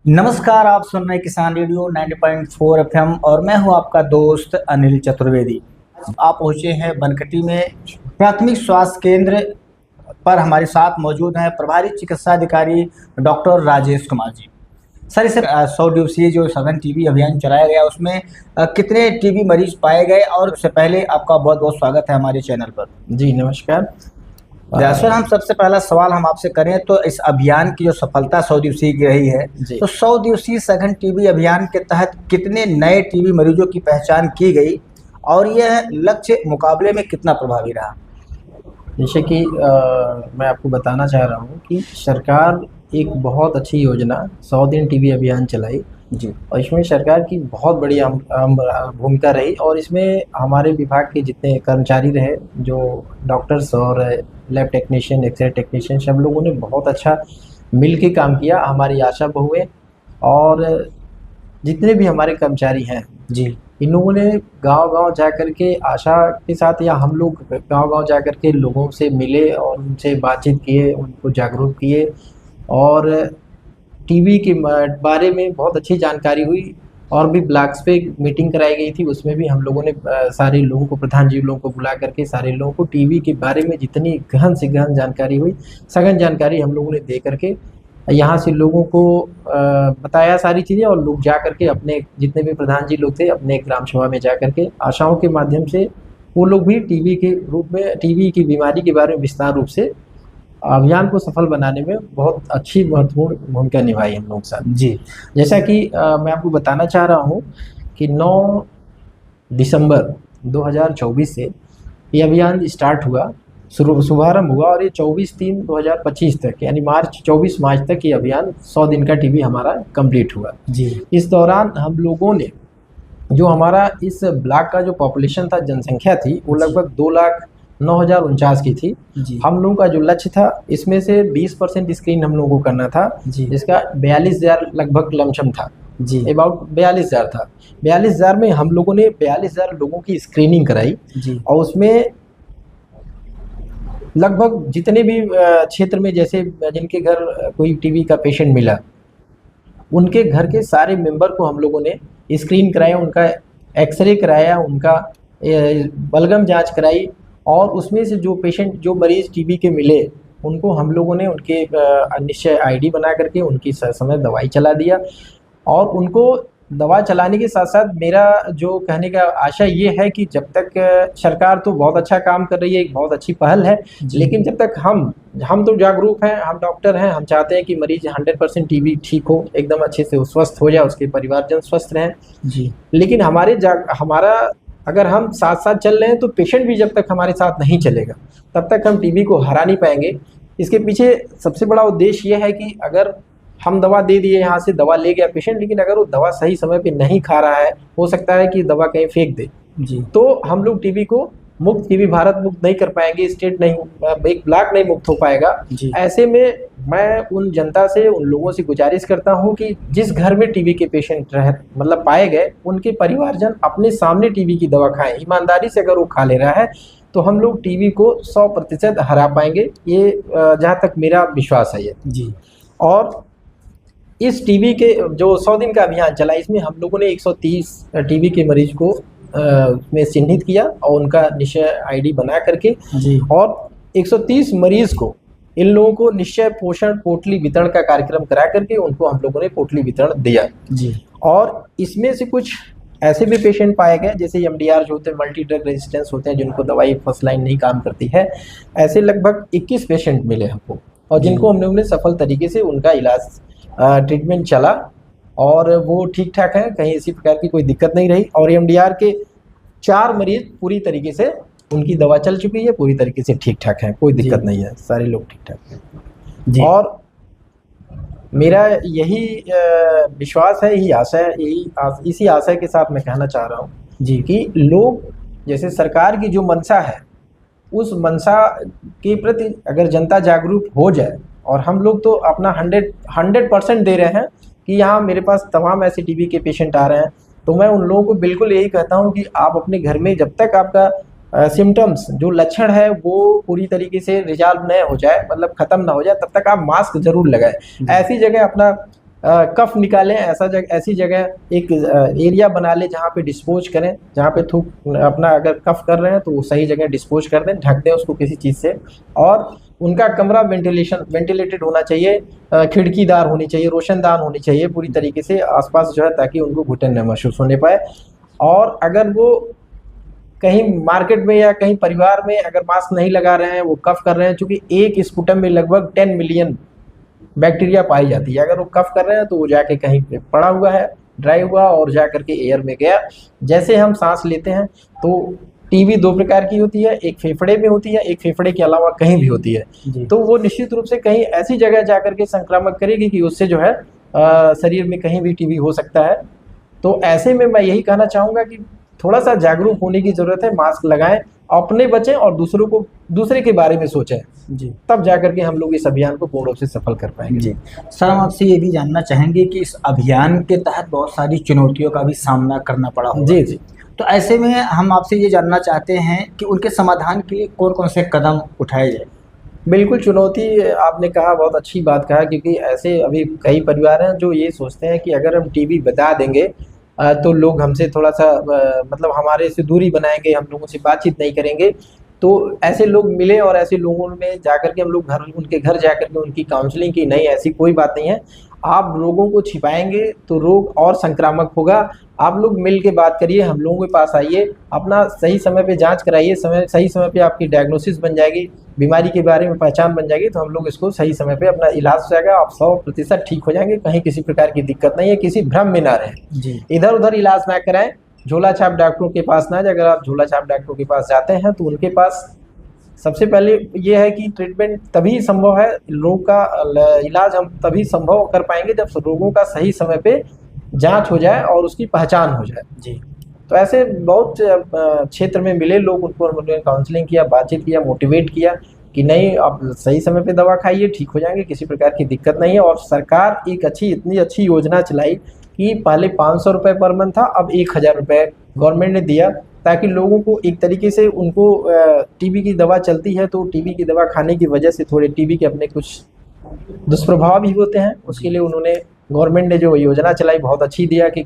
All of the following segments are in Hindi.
नमस्कार, आप सुन रहे हैं किसान रेडियो 90.4 एफएम और मैं हूं आपका दोस्त अनिल चतुर्वेदी। आप पहुंचे हैं बनकटी में प्राथमिक स्वास्थ्य केंद्र पर। हमारे साथ मौजूद हैं प्रभारी चिकित्सा अधिकारी डॉक्टर राजेश कुमार जी। सर, इस 100 दिवसीय जो सघन टीबी अभियान चलाया गया उसमें कितने टीबी मरीज पाए गए, और उससे पहले आपका बहुत बहुत स्वागत है हमारे चैनल पर। जी नमस्कार। सर, हम सबसे पहला सवाल हम आपसे करें तो इस अभियान की जो सफलता 100 दिवसीय की रही है, तो 100 दिवसीय सघन टीबी अभियान के तहत कितने नए टीबी मरीजों की पहचान की गई और यह लक्ष्य मुकाबले में कितना प्रभावी रहा? जैसे कि मैं आपको बताना चाह रहा हूँ कि सरकार एक बहुत अच्छी योजना 100 दिन टीबी अभियान चलाई जी, और इसमें सरकार की बहुत बड़ी भूमिका रही। और इसमें हमारे विभाग के जितने कर्मचारी रहे, जो डॉक्टर्स और लैब टेक्नीशियन, एक्सरे टेक्नीशियन, सब लोगों ने बहुत अच्छा मिल के काम किया। हमारी आशा बहुएं और जितने भी हमारे कर्मचारी हैं जी, इन लोगों ने गांव-गांव जा कर के आशा के साथ, या हम लोग गांव-गांव जा कर के लोगों से मिले और उनसे बातचीत किए, उनको जागरूक किए और टीबी के बारे में बहुत अच्छी जानकारी हुई। और भी ब्लॉक्स पे मीटिंग कराई गई थी, उसमें भी हम लोगों ने सारे लोगों को, प्रधान जी लोगों को बुला करके सारे लोगों को टीबी के बारे में जितनी गहन से गहन जानकारी हुई, सघन जानकारी हम लोगों ने दे करके यहाँ से लोगों को बताया सारी चीज़ें। और लोग जा करके अपने जितने भी प्रधान जी लोग थे अपने ग्राम सभा में जा करके आशाओं के माध्यम से वो लोग भी टीबी के रूप में, टीबी की बीमारी के बारे में विस्तार रूप से अभियान को सफल बनाने में बहुत अच्छी महत्वपूर्ण भूमिका निभाई हम लोग साथ। जी, जैसा कि मैं आपको बताना चाह रहा हूँ कि 9 दिसंबर 2024 से ये अभियान स्टार्ट हुआ, शुभारंभ हुआ और ये 24/3/2025 तक, यानी 24 मार्च तक ये अभियान 100 दिन का टीबी हमारा कंप्लीट हुआ। जी, इस दौरान हम लोगों ने, जो हमारा इस ब्लॉक का जो पॉपुलेशन था, जनसंख्या थी, वो लगभग 2,09,049 की थी। जी, हम लोगों का जो लक्ष्य था, इसमें से 20% स्क्रीन हम लोगों को करना था, जी, जिसका 42,000 लगभग लमसम था, जी, अबाउट 42,000 था। 42,000 में हम लोगों ने 42,000 लोगों की स्क्रीनिंग कराई जी, और उसमें लगभग जितने भी क्षेत्र में, जैसे जिनके घर कोई टीबी का पेशेंट मिला, उनके घर के सारे मेंबर को हम लोगों ने स्क्रीन कराया, उनका एक्सरे कराया, उनका बलगम जांच कराई। और उसमें से जो पेशेंट, जो मरीज़ टीबी के मिले, उनको हम लोगों ने उनके निश्चय आईडी बना करके उनकी समय दवाई चला दिया। और उनको दवा चलाने के साथ साथ मेरा जो कहने का आशा ये है कि जब तक सरकार तो बहुत अच्छा काम कर रही है, एक बहुत अच्छी पहल है, लेकिन जब तक हम तो जागरूक हैं, हम डॉक्टर हैं, हम चाहते हैं कि मरीज 100% टीबी ठीक हो, एकदम अच्छे से स्वस्थ हो जाए, उसके परिवारजन स्वस्थ रहें। जी, लेकिन हमारा अगर हम साथ साथ चल रहे हैं तो पेशेंट भी जब तक हमारे साथ नहीं चलेगा तब तक हम टीबी को हरा नहीं पाएंगे। इसके पीछे सबसे बड़ा उद्देश्य ये है कि अगर हम दवा दे दिए, यहाँ से दवा ले गया पेशेंट, लेकिन अगर वो दवा सही समय पे नहीं खा रहा है, हो सकता है कि दवा कहीं फेंक दे, जी, तो हम लोग टीबी को मुक्त, टीबी भारत मुक्त नहीं कर पाएंगे, स्टेट नहीं, एक ब्लॉक नहीं मुक्त हो पाएगा। जी, ऐसे में मैं उन जनता से, उन लोगों से गुजारिश करता हूँ कि जिस घर में टीबी के पेशेंट मतलब पाए गए, उनके परिवारजन अपने सामने टीबी की दवा खाएं। ईमानदारी से अगर वो खा ले रहा है तो हम लोग टीबी को 100% हरा पाएंगे, ये जहाँ तक मेरा विश्वास है ये। जी, और इस टीबी के जो 100 दिन का अभियान चला, इसमें हम लोगों ने 130 टीबी के मरीज को में चिन्हित किया और उनका निश्चय आईडी बना करके, जी, और 130 मरीज को, इन लोगों को निश्चय पोषण पोटली वितरण का कार्यक्रम करा करके उनको हम लोगों ने पोटली वितरण दिया। जी, और इसमें से कुछ ऐसे भी पेशेंट पाए गए, जैसे एमडीआर जो होते हैं, मल्टी ड्रग रेजिस्टेंस होते हैं, जिनको दवाई फर्स्ट लाइन नहीं काम करती है, ऐसे लगभग 21 पेशेंट मिले हमको, और जिनको हम लोगों ने सफल तरीके से उनका इलाज, ट्रीटमेंट चला और वो ठीक ठाक हैं, कहीं इसी प्रकार की कोई दिक्कत नहीं रही। और एमडीआर के 4 मरीज पूरी तरीके से, उनकी दवा चल चुकी है, पूरी तरीके से ठीक ठाक हैं, कोई दिक्कत नहीं है, सारे लोग ठीक ठाक हैं। जी, और मेरा यही विश्वास है, यही आशा है, इसी आशा के साथ मैं कहना चाह रहा हूँ जी, कि लोग, जैसे सरकार की जो मंशा है, उस मंशा के प्रति अगर जनता जागरूक हो जाए, और हम लोग तो अपना 100% दे रहे हैं कि यहाँ मेरे पास तमाम ऐसे टीबी के पेशेंट आ रहे हैं, तो मैं उन लोगों को बिल्कुल यही कहता हूँ कि आप अपने घर में, जब तक आपका सिम्टम्स, जो लक्षण है वो पूरी तरीके से रिजॉल्व न हो जाए, मतलब खत्म ना हो जाए, तब तक आप मास्क जरूर लगाएं। ऐसी जगह अपना कफ निकालें, ऐसी जगह एक एरिया बना लें जहाँ पे डिस्पोज करें, जहाँ पे थूक अपना अगर कफ कर रहे हैं तो वो सही जगह डिस्पोज कर दें, ढक दें उसको किसी चीज़ से। और उनका कमरा वेंटिलेटेड होना चाहिए, खिड़कीदार होनी चाहिए, रोशनदान होनी चाहिए पूरी तरीके से आसपास जो है, ताकि उनको घुटन न महसूस होने पाए। और अगर वो कहीं मार्केट में या कहीं परिवार में अगर मास्क नहीं लगा रहे हैं, वो कफ कर रहे हैं, चूँकि एक स्पुटम में लगभग 10 मिलियन बैक्टीरिया पाई जाती है। अगर वो कफ कर रहे हैं तो वो जाके कहीं पे पड़ा हुआ है, ड्राई हुआ और जा करके एयर में गया। जैसे हम सांस लेते हैं तो टीबी 2 प्रकार की होती है, एक फेफड़े में होती है, एक फेफड़े के अलावा कहीं भी होती है। तो वो निश्चित रूप से कहीं ऐसी जगह जा करके संक्रामक करेगी कि उससे जो है शरीर में कहीं भी टीबी हो सकता है। तो ऐसे में मैं यही कहना चाहूँगा कि थोड़ा सा जागरूक होने की ज़रूरत है, मास्क लगाएं, अपने बचें और दूसरे के बारे में सोचें जी, तब जा करके हम लोग इस अभियान को पूर्ण रूप से सफल कर पाएंगे जी। सर, हम आपसे ये भी जानना चाहेंगे कि इस अभियान के तहत बहुत सारी चुनौतियों का भी सामना करना पड़ा होगा। जी जी। तो ऐसे में हम आपसे ये जानना चाहते हैं कि उनके समाधान के लिए कौन कौन से कदम उठाए जाए। बिल्कुल, चुनौती आपने कहा, बहुत अच्छी बात कहा, क्योंकि ऐसे अभी कई परिवार हैं जो ये सोचते हैं कि अगर हम टीबी बता देंगे तो लोग हमसे थोड़ा सा मतलब हमारे से दूरी बनाएंगे, हम लोगों से बातचीत नहीं करेंगे। तो ऐसे लोग मिले और ऐसे लोगों में जाकर के हम लोग उनके घर जाकर के उनकी काउंसलिंग की, नहीं ऐसी कोई बात नहीं है, आप लोगों को छिपाएंगे तो रोग और संक्रामक होगा। आप लोग मिल के बात करिए, हम लोगों के पास आइए, अपना सही समय पे जांच कराइए, सही समय पे आपकी डायग्नोसिस बन जाएगी, बीमारी के बारे में पहचान बन जाएगी, तो हम लोग इसको सही समय पे अपना इलाज हो जाएगा, आप 100% ठीक हो जाएंगे, कहीं किसी प्रकार की दिक्कत नहीं है, किसी भ्रम में ना रहें जी। इधर उधर इलाज ना कराएं, झोला छाप डॉक्टरों के पास ना जाए। अगर आप झोला छाप डॉक्टरों के पास जाते हैं तो उनके पास सबसे पहले ये है कि ट्रीटमेंट तभी संभव है, लोग का इलाज हम तभी संभव कर पाएंगे जब रोगों का सही समय पे जांच हो जाए और उसकी पहचान हो जाए जी। तो ऐसे बहुत क्षेत्र में मिले लोग, उनको उन्होंने काउंसलिंग किया, बातचीत किया, मोटिवेट किया कि नहीं आप सही समय पे दवा खाइए, ठीक हो जाएंगे, किसी प्रकार की दिक्कत नहीं है। और सरकार एक इतनी अच्छी योजना चलाई कि पहले 500 रुपये पर मंथ था, अब 1000 रुपये गवर्नमेंट ने दिया, ताकि लोगों को एक तरीके से उनको टीबी की दवा चलती है तो टीबी की दवा खाने की वजह से थोड़े टीबी के अपने कुछ दुष्प्रभाव भी होते हैं। उसके लिए उन्होंने गवर्नमेंट ने जो योजना चलाई बहुत अच्छी दिया कि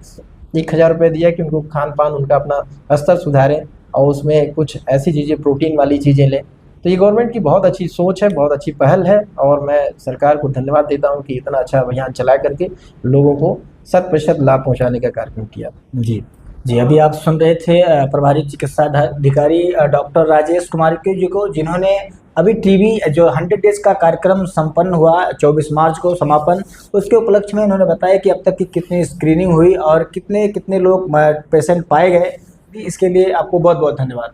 1000 रुपये दिया कि उनको खान पान उनका अपना स्तर सुधारें और उसमें कुछ ऐसी चीज़ें प्रोटीन वाली चीज़ें लें। तो ये गवर्नमेंट की बहुत अच्छी सोच है, बहुत अच्छी पहल है और मैं सरकार को धन्यवाद देता हूँ कि इतना अच्छा अभियान चला करके लोगों को 100% लाभ पहुँचाने का कार्यक्रम किया जी जी। अभी आप सुन रहे थे प्रभारी चिकित्सा अधिकारी डॉक्टर राजेश कुमार जी को, जिन्होंने अभी टीबी जो 100 डेज का कार्यक्रम संपन्न हुआ 24 मार्च को समापन, उसके उपलक्ष्य में उन्होंने बताया कि अब तक की कितनी स्क्रीनिंग हुई और कितने लोग पेशेंट पाए गए। इसके लिए आपको बहुत बहुत धन्यवाद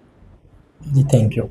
जी। Thank you.